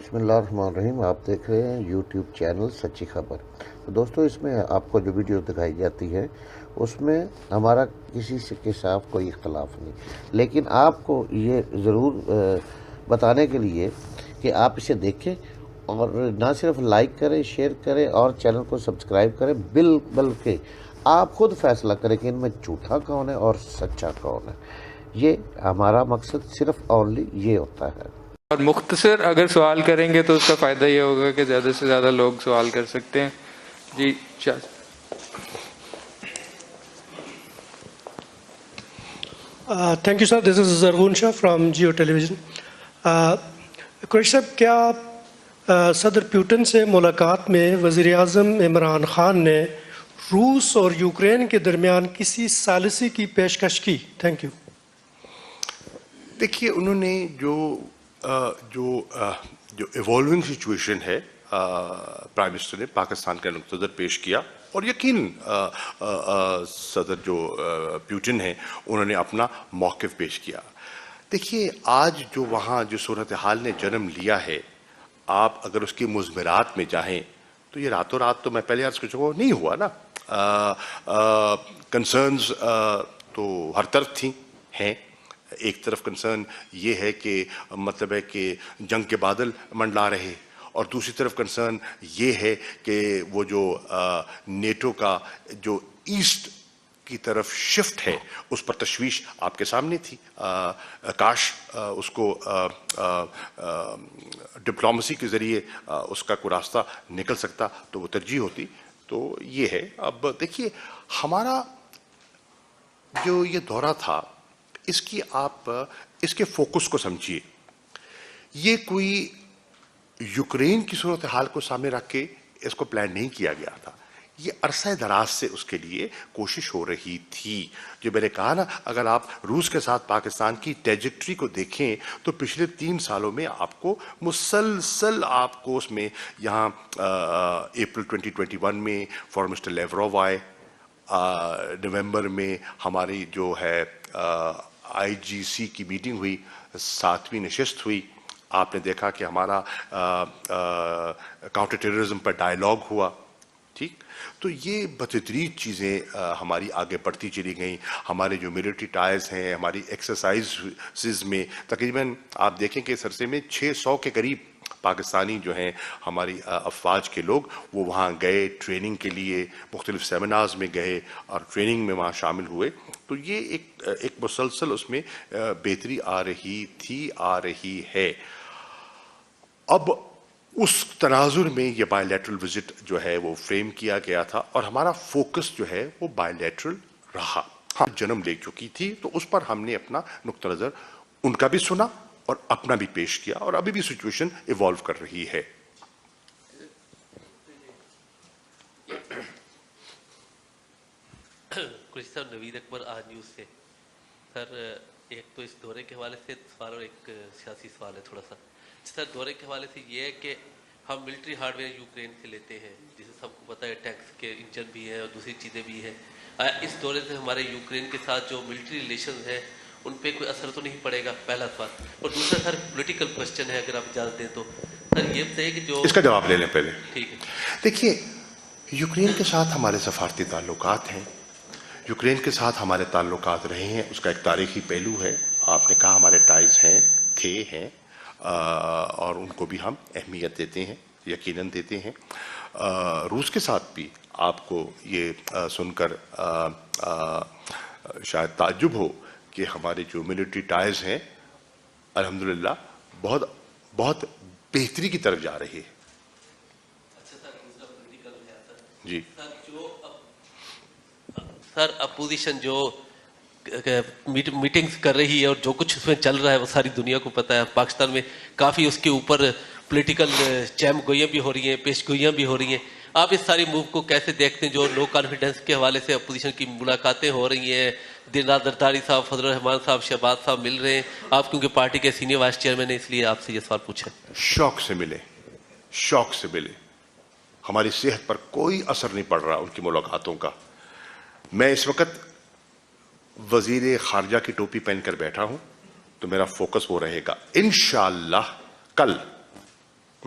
बिस्मिल्लाहिर्रहमानिर्रहीम। आप देख रहे हैं यूट्यूब चैनल सच्ची खबर। तो दोस्तों, इसमें आपको जो वीडियो दिखाई जाती है उसमें हमारा किसी से के साथ कोई इख्तलाफ नहीं, लेकिन आपको ये ज़रूर बताने के लिए कि आप इसे देखें और ना सिर्फ लाइक करें, शेयर करें और चैनल को सब्सक्राइब करें, बल्कि आप खुद फैसला करें कि इनमें झूठा कौन है और सच्चा कौन है। ये हमारा मकसद सिर्फ ओनली ये होता है। और मुख्तसर अगर सवाल करेंगे तो उसका फ़ायदा ये होगा कि ज़्यादा से ज़्यादा लोग सवाल कर सकते हैं। जी thank you sir, this is Zargoon Shah from Geo television. Qureshi साहब, क्या सदर पुतिन से मुलाकात में वज़ीर-ए-आज़म इमरान खान ने रूस और यूक्रेन के दरमियान किसी सालिसी की पेशकश की? Thank you. देखिए, उन्होंने जो इवॉल्विंग सिचुएशन है, प्राइम मिनिस्टर ने पाकिस्तान का नुक्ता पेश किया और यकीन सदर जो पुतिन है उन्होंने अपना मौक़िफ़ पेश किया। देखिए, आज जो वहाँ जो सूरत हाल ने जन्म लिया है, आप अगर उसकी मुज़मरात में जाएं तो ये रातों रात तो मैं पहले अर्ज़ कर चुका हूँ नहीं हुआ ना। कंसर्न्स तो हर तरफ थी हैं। एक तरफ कंसर्न ये है कि मतलब है कि जंग के बादल मंडला रहे, और दूसरी तरफ कंसर्न ये है कि वो जो नेटो का जो ईस्ट की तरफ शिफ्ट है उस पर तशवीश आपके सामने थी। काश उसको डिप्लोमेसी के ज़रिए उसका कोई रास्ता निकल सकता तो वो तरजीह होती। तो ये है। अब देखिए, हमारा जो ये दौरा था, इसकी आप इसके फोकस को समझिए। ये कोई यूक्रेन की सूरत हाल को सामने रख के इसको प्लान नहीं किया गया था। ये अरसे दराज से उसके लिए कोशिश हो रही थी। जो मैंने कहा ना, अगर आप रूस के साथ पाकिस्तान की ट्रेजेक्ट्री को देखें तो पिछले 3 सालों में आपको मुसलसल आपको उसमें यहाँ अप्रैल 2021 में फॉरेन मिनिस्टर लेवरोव आए, नवंबर में हमारी जो है IGC की मीटिंग हुई, 7वीं नशिस्त हुई। आपने देखा कि हमारा काउंटर टेररिज्म पर डायलॉग हुआ। ठीक, तो ये बतदरीज चीज़ें हमारी आगे बढ़ती चली गई। हमारे जो मिलिट्री टायर्स हैं, हमारी एक्सरसाइज में तकरीबन आप देखें कि इस अरसे में 600 के करीब पाकिस्तानी जो हैं हमारी अफवाज के लोग वो वहाँ गए ट्रेनिंग के लिए, मुख्तलिफ सेमिनार्स में गए और ट्रेनिंग में वहाँ शामिल हुए। तो ये एक मुसलसल उसमें बेहतरी आ रही है। अब उस तनाजुर में ये बायलैटरल विजिट जो है वो फ्रेम किया गया था और हमारा फोकस जो है वो बायलैटरल रहा। हाँ, जन्म ले चुकी थी तो उस पर हमने अपना नुक्ता नज़र उनका भी सुना और अपना भी पेश किया, और अभी भी सिचुएशन इवॉल्व कर रही है। कुरैशी साहब, नवीद अकबर, आज न्यूज़ से। सर, एक तो इस दौरे के हवाले से सवाल और एक सियासी सवाल है थोड़ा सा। सर, दौरे के हवाले से ये है कि हम मिलिट्री हार्डवेयर यूक्रेन से लेते हैं, जिसे सबको पता है टैंक्स के इंजन भी है और दूसरी चीज़ें भी हैं। इस दौरे से हमारे यूक्रेन के साथ जो मिलिट्री रिलेशन है उन पर कोई असर तो नहीं पड़ेगा, पहला सवाल। और दूसरा सर, पॉलिटिकल क्वेश्चन है, अगर आप इजाज़त दें तो। सर, ये बताइए कि जो इसका जवाब ले लें पहले। ठीक है। देखिए, यूक्रेन के साथ हमारे सफारती ताल्लुकात हैं, यूक्रेन के साथ हमारे ताल्लुकात रहे हैं, उसका एक तारीखी पहलू है। आपने कहा हमारे टाइज हैं और उनको भी हम अहमियत देते हैं, यकीनन देते हैं। रूस के साथ भी आपको ये सुनकर शायद ताज्जुब हो कि हमारे जो मिलिट्री टाइज हैं अल्हम्दुलिल्लाह बहुत बहुत बेहतरी की तरफ जा रही है। अच्छा सर, दूसरा पॉलिटिकल है सर। जी सर, अपोजिशन जो मीटिंग्स कर रही है और जो कुछ उसमें चल रहा है वो सारी दुनिया को पता है। पाकिस्तान में काफ़ी उसके ऊपर पॉलिटिकल चैमगोइयाँ भी हो रही हैं, पेशगोइयाँ भी हो रही हैं। आप इस सारी मूव को कैसे देखते हैं, जो नो कॉन्फिडेंस के हवाले से अपोजिशन की मुलाकातें हो रही हैं, दिन रात जरदारी साहब, फजल रहमान साहब, शहबाज साहब मिल रहे हैं? आप क्योंकि पार्टी के सीनियर वाइस चेयरमैन है, इसलिए आपसे ये सवाल पूछा। शौक से मिले, हमारी सेहत पर कोई असर नहीं पड़ रहा उनकी मुलाकातों का। मैं इस वक्त वजीर खारजा की टोपी पहनकर बैठा हूं तो मेरा फोकस वो रहेगा इंशाअल्लाह। कल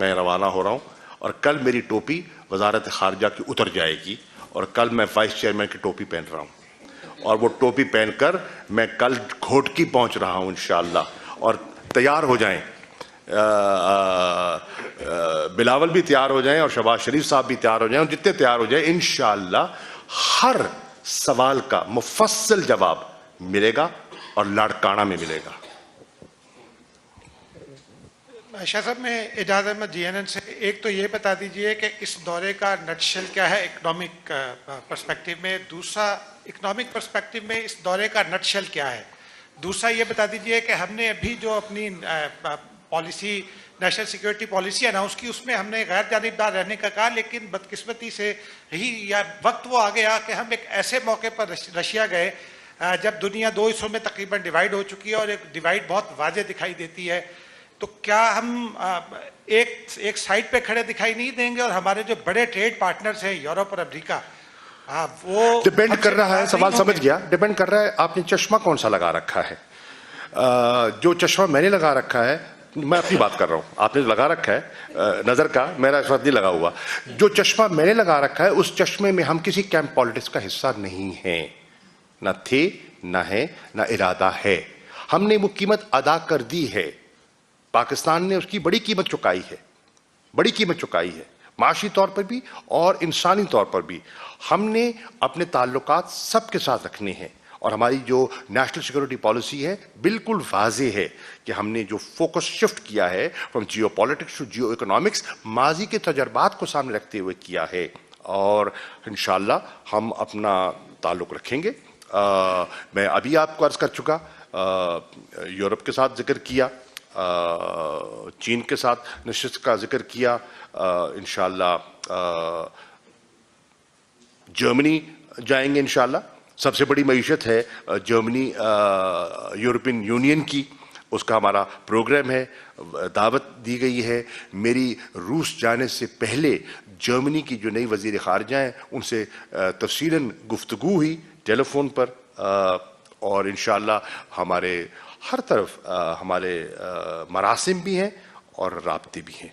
मैं रवाना हो रहा हूँ और कल मेरी टोपी वजारत खारजा की उतर जाएगी और कल मैं वाइस चेयरमैन की टोपी पहन रहा हूँ और वो टोपी पहनकर मैं कल घोटकी पहुँच रहा हूँ इंशाअल्लाह। और तैयार हो जाएं, बिलावल भी तैयार हो जाएं और शहबाज शरीफ साहब भी तैयार हो जाएं और जितने तैयार हो जाएं इंशाअल्लाह हर सवाल का मुफस्सल जवाब मिलेगा और लाड़काना में मिलेगा। शाह साहब, मैं एजाज अहमद GNN से, एक तो ये बता दीजिए कि इस दौरे का नटशेल क्या है इकोनॉमिक पर्सपेक्टिव में, दूसरा इकोनॉमिक पर्सपेक्टिव में इस दौरे का नटशेल क्या है, दूसरा ये बता दीजिए कि हमने अभी जो अपनी policy national security policy announce की उसमें हमने गैर जानिबदार रहने का कहा, लेकिन बदकिस्मती से ही या वक्त वो आ गया कि हम एक ऐसे मौके पर रशिया गए जब दुनिया दो हिस्सों में तकरीबन डिवाइड हो चुकी है और एक डिवाइड बहुत वाज़ेह दिखाई देती है। तो क्या हम एक साइड पे खड़े दिखाई नहीं देंगे और हमारे जो बड़े ट्रेड पार्टनर्स हैं यूरोप और अमेरिका, वो डिपेंड कर रहा है, सवाल समझ गया, डिपेंड कर रहा है आपने चश्मा कौन सा लगा रखा है। जो चश्मा मैंने लगा रखा है, मैं अपनी बात कर रहा हूँ, आपने लगा रखा है नजर का, मेरा इस वक्त नहीं लगा हुआ। जो चश्मा मैंने लगा रखा है उस चश्मे में हम किसी कैंप पॉलिटिक्स का हिस्सा नहीं हैं, न थे, न है, न इरादा है। हमने वो कीमत अदा कर दी है, पाकिस्तान ने उसकी बड़ी कीमत चुकाई है, बड़ी कीमत चुकाई है, माशी तौर पर भी और इंसानी तौर पर भी। हमने अपने ताल्लुकात सबके साथ रखने हैं और हमारी जो नेशनल सिक्योरिटी पॉलिसी है बिल्कुल वाज़ेह है कि हमने जो फोकस शिफ्ट किया है from geopolitics to geoeconomics, माजी के तजर्बात को सामने रखते हुए किया है और इंशाअल्लाह हम अपना ताल्लुक़ रखेंगे। मैं अभी आपको अर्ज़ कर चुका, यूरोप के साथ जिक्र किया, चीन के साथ निश्चित का जिक्र किया, इंशाअल्लाह जर्मनी जाएंगे इंशाअल्लाह। सबसे बड़ी मईशत है जर्मनी यूरोपियन यूनियन की, उसका हमारा प्रोग्राम है, दावत दी गई है। मेरी रूस जाने से पहले जर्मनी की जो नई वज़ीर ख़ारजा हैं उनसे तफ़सीलन गुफ्तगू हुई टेलीफोन पर और इंशाअल्लाह हमारे हर तरफ हमारे मरासिम भी हैं और राब्ते भी हैं।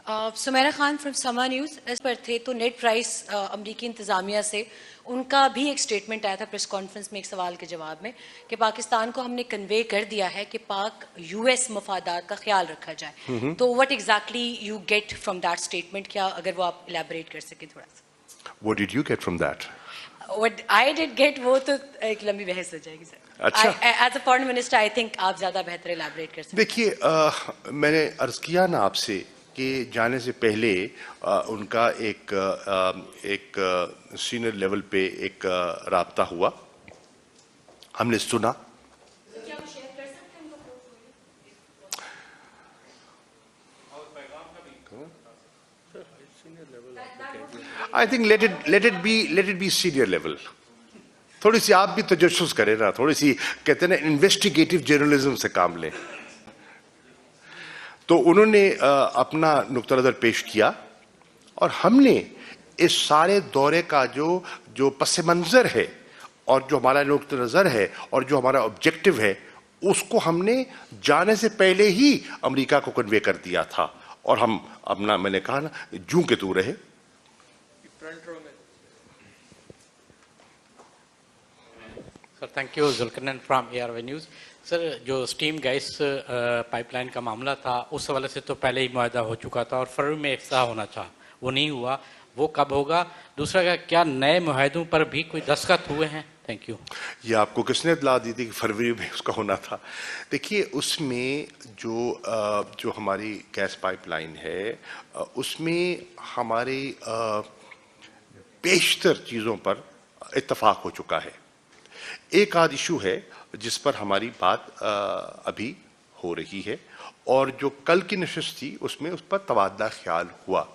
सुमेरा खान फ्रॉम समा न्यूज़ इस पर थे तो नेट प्राइस अमरीकी इंतज़ामिया से उनका भी एक स्टेटमेंट आया था प्रेस कॉन्फ्रेंस में एक सवाल के जवाब में कि पाकिस्तान को हमने कन्वे कर दिया है कि पाक US मफादात का ख्याल रखा जाए। तो what exactly you get from that statement, क्या अगर वो आप इलेबोरेट कर सकें थोड़ा सा। What did you get from that? What I did get वो तो एक लंबी बहस हो जाएगी सर। अच्छा। As a foreign minister I think आप ज़्यादा बेहतर इलेबोरेट कर सकते। देखिए, मैंने अर्ज़ किया ना आपसे कि जाने से पहले उनका एक सीनियर लेवल पे एक राब्ता हुआ, हमने सुना। I think let it be senior level. थोड़ी सी आप भी तजस्सुस करें ना, थोड़ी सी कहते हैं ना इन्वेस्टिगेटिव जर्नलिज्म से काम लें। तो उन्होंने अपना नुक्ता नज़र पेश किया और हमने इस सारे दौरे का जो पस मंज़र है और जो हमारा नुक्ता नज़र है और जो हमारा ऑब्जेक्टिव है उसको हमने जाने से पहले ही अमेरिका को कन्वे कर दिया था और हम अपना, मैंने कहा ना, जूं के तू रहे। Sir thank you, Zulqarnain from ARY news. Sir जो स्टीम गैस पाइपलाइन का मामला था उस हवाले से तो पहले ही मुआहदा हो चुका था और फरवरी में इफ्ताह होना था, वो नहीं हुआ, वो कब होगा? दूसरा क्या नए मुआहदों पर भी कोई दस्तखत हुए हैं? Thank you. ये आपको किसने इत्तला दी थी कि फरवरी में उसका होना था? देखिए, उसमें जो हमारी गैस पाइपलाइन है उसमें हमारी बेशतर चीज़ों पर इत्तफाक हो चुका है। एक आध इशू है जिस पर हमारी बात अभी हो रही है और जो कल की नशिस्त थी उसमें उस पर तबादला ख्याल हुआ।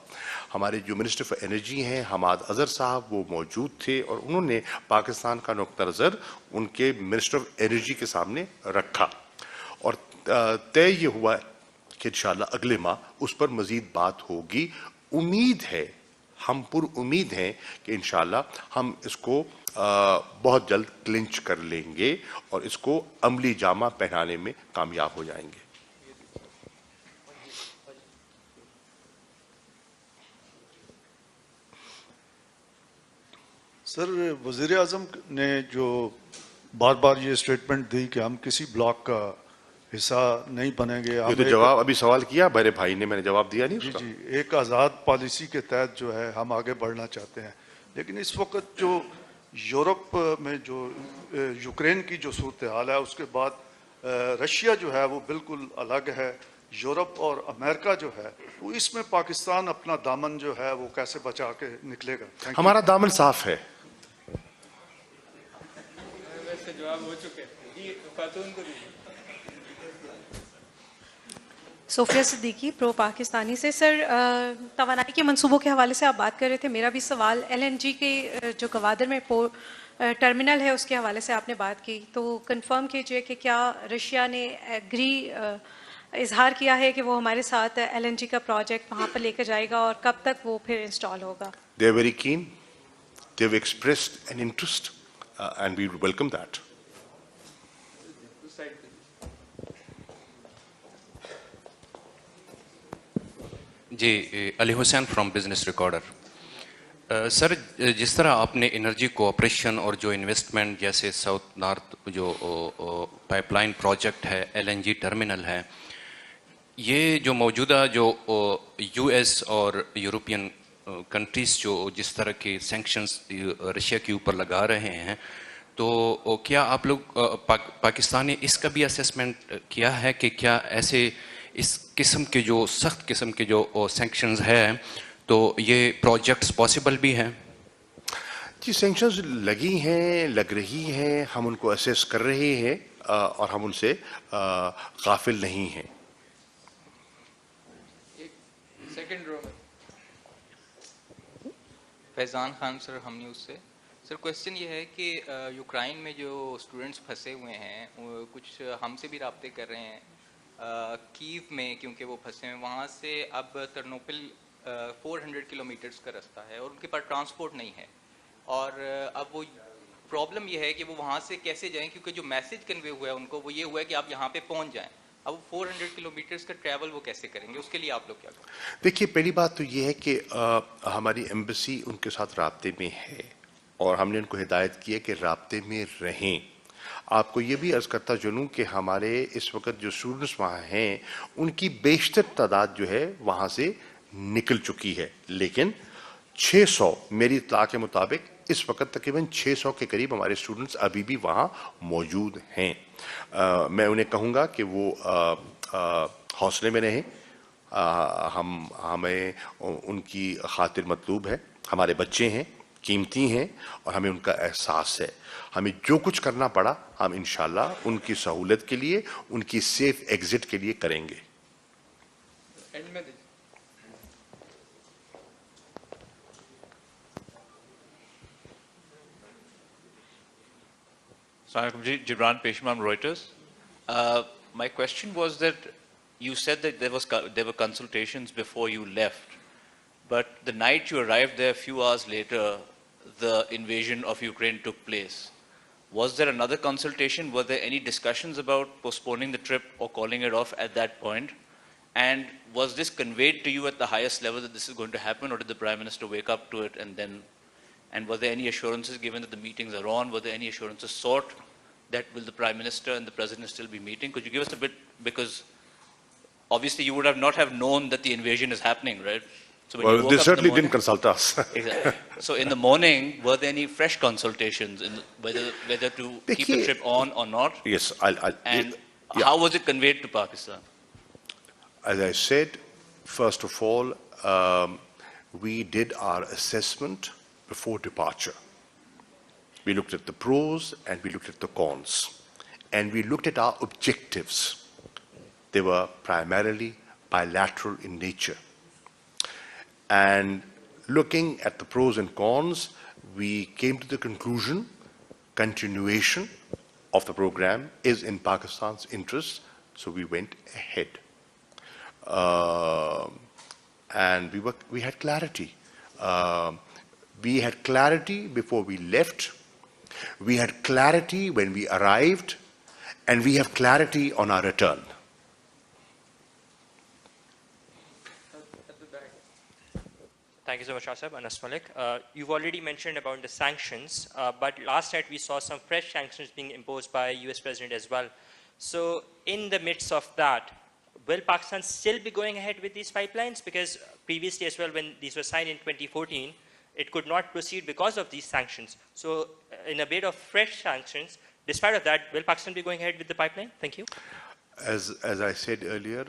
हमारे जो मिनिस्टर फॉर एनर्जी हैं हमाद अजहर साहब, वो मौजूद थे और उन्होंने पाकिस्तान का नुक्ता नज़र उनके मिनिस्टर ऑफ एनर्जी के सामने रखा और तय ये हुआ कि इंशाअल्लाह अगले माह उस पर मज़ीद बात होगी। उम्मीद है, हम पुरुम्मीद हैं कि इंशाअल्लाह हम इसको बहुत जल्द क्लिंच कर लेंगे और इसको अमली जामा पहनाने में कामयाब हो जाएंगे। سر وزیر اعظم نے جو بار بار یہ اسٹیٹمنٹ دی کہ ہم کسی بلاک کا حصہ نہیں بنیں گے. یہ تو جواب ابھی سوال کیا میرے بھائی نے, میں نے جواب دیا نہیں جی اس کا. جی, ایک آزاد پالیسی کے تحت جو ہے ہم آگے بڑھنا چاہتے ہیں. لیکن اس وقت جو یورپ میں جو یوکرین کی جو صورتحال ہے, اس کے بعد رشیا جو ہے وہ بالکل الگ ہے. یورپ اور امریکہ جو ہے تو اس میں پاکستان اپنا دامن جو ہے وہ کیسے بچا کے نکلے گا؟ ہمارا دامن صاف ہے. ویسے جواب ہو چکے جی, خاتون کو دیجیے. صوفیہ صدیقی پرو پاکستانی سے. سر توانائی کے منصوبوں کے حوالے سے آپ بات کر رہے تھے, میرا بھی سوال ایل این جی کے جو گوادر میں ٹرمینل ہے اس کے حوالے سے آپ نے بات کی, تو کنفرم کیجئے کہ کیا رشیا نے اظہار کیا ہے کہ وہ ہمارے ساتھ ایل این جی کا پروجیکٹ وہاں پر لے کر جائے گا, اور کب تک وہ پھر انسٹال ہوگا؟ They are very keen. They have expressed an interest and we welcome that. جی, Ali Hussain from business recorder. Sir جس طرح آپ نے انرجی کوآپریشن اور جو انویسٹمنٹ جیسے ساؤتھ نارتھ جو پائپ لائن پروجیکٹ ہے, ایل این جی ٹرمینل ہے, یہ جو موجودہ جو یو ایس اور یورپین کنٹریز جو جس طرح کے سینکشنز رشیا کے اوپر لگا رہے ہیں, تو کیا آپ لوگ پاکستان نے اس کا بھی اسیسمنٹ کیا ہے کہ کیا ایسے اس قسم کے جو سخت قسم کے جو سینکشنز ہیں تو یہ پروجیکٹس پاسبل بھی ہیں؟ جی, سینکشنز لگی ہیں, لگ رہی ہیں, ہم ان کو اسیس کر رہے ہیں اور ہم ان سے غافل نہیں ہیں. سیکنڈ رو میں فیضان خان سر, ہم نیوز سے. سر کوشچن یہ ہے کہ یوکرائن میں جو اسٹوڈنٹس پھنسے ہوئے ہیں, کچھ ہم سے بھی رابطے کر رہے ہیں کیو میں, کیونکہ وہ پھنسے ہیں وہاں سے. اب ترنوپل 400 کلومیٹرز کا رستہ ہے اور ان کے پاس ٹرانسپورٹ نہیں ہے, اور اب وہ پرابلم یہ ہے کہ وہ وہاں سے کیسے جائیں, کیونکہ جو میسج کنوے ہوا ہے ان کو وہ یہ ہوا ہے کہ آپ یہاں پہ پہنچ جائیں. اب 400 کلومیٹرز کا ٹریول وہ کیسے کریں گے, اس کے لیے آپ لوگ کیا کریں؟ دیکھیے, پہلی بات تو یہ ہے کہ ہماری ایمبیسی ان کے ساتھ رابطے میں ہے اور ہم نے ان کو ہدایت کی ہے کہ رابطے میں رہیں. آپ کو یہ بھی عرض کرتا چلوں کہ ہمارے اس وقت جو اسٹوڈنٹس وہاں ہیں ان کی بیشتر تعداد جو ہے وہاں سے نکل چکی ہے, لیکن 600 میری اطلاع کے مطابق اس وقت تقریباً 600 کے قریب ہمارے اسٹوڈنٹس ابھی بھی وہاں موجود ہیں. میں انہیں کہوں گا کہ وہ حوصلے میں رہیں. ہمیں ان کی خاطر مطلوب ہے. ہمارے بچے ہیں, قیمتی ہیں, اور ہمیں ان کا احساس ہے. ہمیں جو کچھ کرنا پڑا ہم انشاءاللہ ان کی سہولت کے لیے, ان کی سیف ایگزٹ کے لیے کریں گے. اینڈ میں دیجیے. Gibran Peshman, Reuters. My question was that you said that there were consultations before you left, but the night you arrived there, a few hours later, the invasion of Ukraine took place. Was there another consultation? Were there any discussions about postponing the trip or calling it off at that point? And was this conveyed to you at the highest level that this is going to happen, or did the Prime Minister wake up to it and were there any assurances given that the meetings are on? Were there any assurances sought that will the Prime Minister and the President still be meeting? Could you give us a bit, because obviously you would have not have known that the invasion is happening, right? So when you Well, woke they up in the certainly morning- didn't consult us. Exactly. So in the morning, were there any fresh consultations whether to keep the trip on or not? Yes, And yeah. how was it conveyed to Pakistan? As I said, first of all, we did our assessment before departure. We looked at the pros and we looked at the cons. And we looked at our objectives. They were primarily bilateral in nature. And looking at the pros and cons, we came to the conclusion continuation of the program is in Pakistan's interest, so we went ahead. And we had clarity. We had clarity before we left. We had clarity when we arrived, and we have clarity on our return. Thank you so much, Asif. Anas Malik. You've already mentioned about the sanctions, but last night we saw some fresh sanctions being imposed by US President as well. So in the midst of that, will Pakistan still be going ahead with these pipelines? Because previously as well, when these were signed in 2014, it could not proceed because of these sanctions. So in a bit of fresh sanctions, despite of that, will Pakistan be going ahead with the pipeline? Thank you. As I said earlier,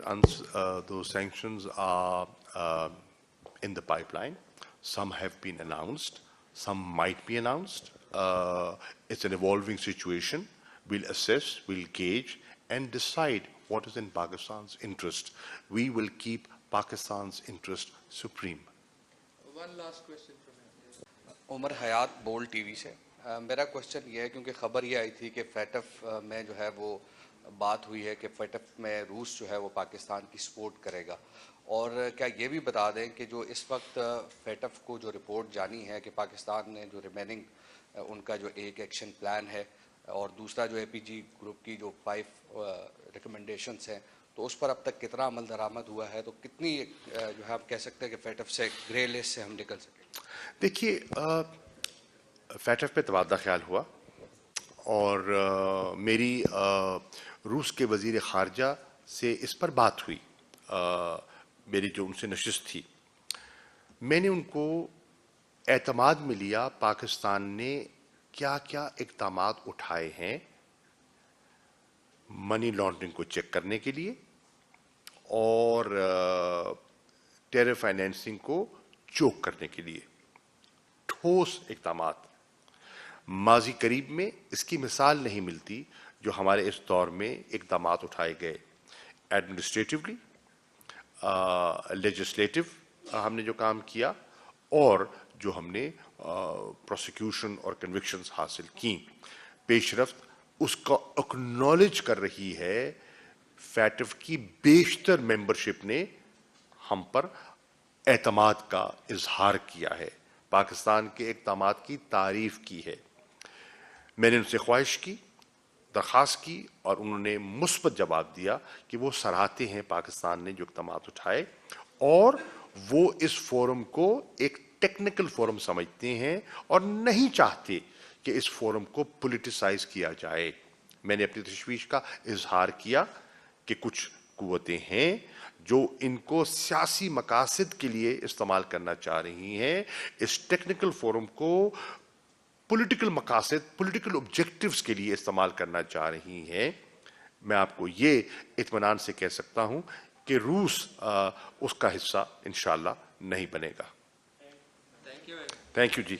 those sanctions are in the pipeline. Some have been announced, some might be announced. It's an evolving situation. We'll assess, we'll gauge, and decide what is in Pakistan's interest. We will keep Pakistan's interest supreme. One last question from you. عمر حیات بول T V سے میرا question یہ ہے کیونکہ خبر یہ آئی تھی کہ فیٹف میں جو ہے وہ بات ہوئی ہے کہ فیٹف میں روس جو ہے وہ پاکستان کی سپورٹ کرے گا، اور کیا یہ بھی بتا دیں کہ جو اس وقت فیٹف کو جو رپورٹ جانی ہے کہ پاکستان نے جو ریمیننگ ان کا جو ایک ایکشن پلان ہے اور دوسرا جو اے پی جی گروپ کی جو 5 ریکمنڈیشنس ہیں، تو اس پر اب تک کتنا عمل درآمد ہوا ہے، تو کتنی جو ہے آپ کہہ سکتے ہیں کہ فیٹف سے گرے لسٹ سے ہم نکل سکیں؟ دیکھیے، فیٹف پہ تبادلہ خیال ہوا اور میری روس کے وزیر خارجہ سے اس پر بات ہوئی، میری جو ان سے نشست تھی. میں نے ان کو اعتماد میں لیا پاکستان نے کیا کیا اقدامات اٹھائے ہیں منی لانڈرنگ کو چیک کرنے کے لیے اور ٹیرر فائنینسنگ کو چوک کرنے کے لیے. ٹھوس اقدامات. ماضی قریب میں اس کی مثال نہیں ملتی جو ہمارے اس دور میں اقدامات اٹھائے گئے. ایڈمنسٹریٹولی، لیجسلیٹو ہم نے جو کام کیا اور جو ہم نے پروسیکیوشن اور کنوکشنز حاصل کی. پیش رفت اس کا اکنالج کر رہی ہے. فیٹف کی بیشتر ممبرشپ نے ہم پر اعتماد کا اظہار کیا ہے، پاکستان کے اقدامات کی تعریف کی ہے. میں نے ان سے خواہش کی، درخواست کی، اور انہوں نے مثبت جواب دیا کہ وہ سراہتے ہیں پاکستان نے جو اقدامات اٹھائے، اور وہ اس فورم کو ایک ٹیکنیکل فورم سمجھتے ہیں اور نہیں چاہتے کہ اس فورم کو پولیٹیسائز کیا جائے. میں نے اپنی تشویش کا اظہار کیا کہ کچھ قوتیں ہیں جو ان کو سیاسی مقاصد کے لیے استعمال کرنا چاہ رہی ہیں. اس ٹیکنیکل فورم کو پولیٹیکل مقاصد، پولیٹیکل آبجیکٹیوز کے لیے استعمال کرنا چاہ رہی ہیں. میں آپ کو یہ اطمینان سے کہہ سکتا ہوں کہ روس اس کا حصہ انشاءاللہ نہیں بنے گا. Thank you G.